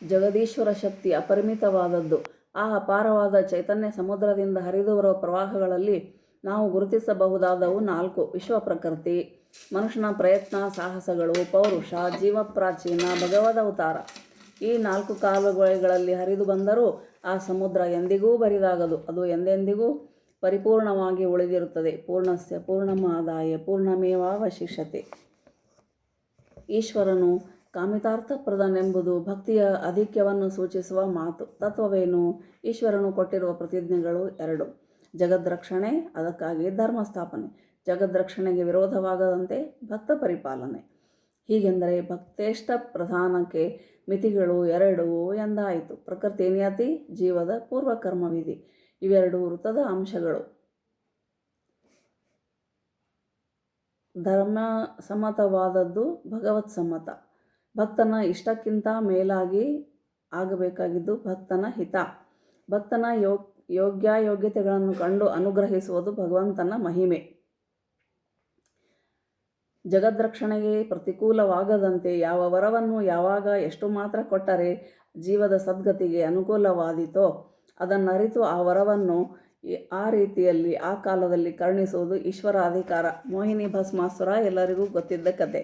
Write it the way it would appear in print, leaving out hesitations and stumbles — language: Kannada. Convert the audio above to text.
ಜಗದೀಶ್ವರ ಶಕ್ತಿ ಅಪರಿಮಿತವಾದದ್ದು. ಆ ಅಪಾರವಾದ ಚೈತನ್ಯ ಸಮುದ್ರದಿಂದ ಹರಿದು ಬರುವ ಪ್ರವಾಹಗಳಲ್ಲಿ ನಾವು ಗುರುತಿಸಬಹುದಾದವು 4: ವಿಶ್ವ ಪ್ರಕೃತಿ, ಮನುಷ್ಯನ ಪ್ರಯತ್ನ ಸಾಹಸಗಳು, ಪೌರುಷ, ಜೀವಪ್ರಾಚೀನ, ಭಗವದವತಾರ. ಈ 4 ಕಾಲುವೆಗಳಲ್ಲಿ ಹರಿದು ಬಂದರೂ ಆ ಸಮುದ್ರ ಎಂದಿಗೂ ಬರಿದಾಗದು. ಅದು ಎಂದೆಂದಿಗೂ ಪರಿಪೂರ್ಣವಾಗಿ ಉಳಿದಿರುತ್ತದೆ. ಪೂರ್ಣಸ್ಯ ಪೂರ್ಣಮಾದಾಯ ಪೂರ್ಣಮೇವಾವಶಿಷ್ಯತೆ. ಈಶ್ವರನು ಕಾಮಿತಾರ್ಥಪ್ರದನೆಂಬುದು ಭಕ್ತಿಯ ಆಧಿಕ್ಯವನ್ನು ಸೂಚಿಸುವ ಮಾತು. ತತ್ವವೇನು? ಈಶ್ವರನು ಕೊಟ್ಟಿರುವ ಪ್ರತಿಜ್ಞೆಗಳು 2: ಜಗದ್ರಕ್ಷಣೆ, ಅದಕ್ಕಾಗಿ ಧರ್ಮಸ್ಥಾಪನೆ. ಜಗದ್ರಕ್ಷಣೆಗೆ ವಿರೋಧವಾಗದಂತೆ ಭಕ್ತ ಪರಿಪಾಲನೆ. ಹೀಗೆಂದರೆ ಭಕ್ತೇಷ್ಟ ಪ್ರಧಾನಕ್ಕೆ ಮಿತಿಗಳು 2 ಎಂದಾಯಿತು. ಪ್ರಕೃತಿ ನಿಯತಿ, ಜೀವದ ಪೂರ್ವಕರ್ಮ ವಿಧಿ ಇವೆರಡು ವೃತ್ತದ ಅಂಶಗಳು. ಧರ್ಮಸಮ್ಮತವಾದದ್ದು ಭಗವತ್ಸಮ್ಮತ. ಭಕ್ತನ ಇಷ್ಟಕ್ಕಿಂತ ಮೇಲಾಗಿ ಆಗಬೇಕಾಗಿದ್ದು ಭಕ್ತನ ಹಿತ. ಭಕ್ತನ ಯೋಗ್ಯಾಯೋಗ್ಯತೆಗಳನ್ನು ಕಂಡು ಅನುಗ್ರಹಿಸುವುದು ಭಗವಂತನ ಮಹಿಮೆ. ಜಗದ್ರಕ್ಷಣೆಗೆ ಪ್ರತಿಕೂಲವಾಗದಂತೆ ಯಾವ ವರವನ್ನು ಯಾವಾಗ ಎಷ್ಟು ಮಾತ್ರ ಕೊಟ್ಟರೆ ಜೀವದ ಸದ್ಗತಿಗೆ ಅನುಕೂಲವಾದೀತೋ ಅದನ್ನರಿತು ಆ ವರವನ್ನು ಆ ರೀತಿಯಲ್ಲಿ ಆ ಕಾಲದಲ್ಲಿ ಕರುಣಿಸುವುದು ಈಶ್ವರ ಅಧಿಕಾರ. ಮೋಹಿನಿ ಭಸ್ಮಾಸುರ ಎಲ್ಲರಿಗೂ ಗೊತ್ತಿದ್ದ ಕತೆ.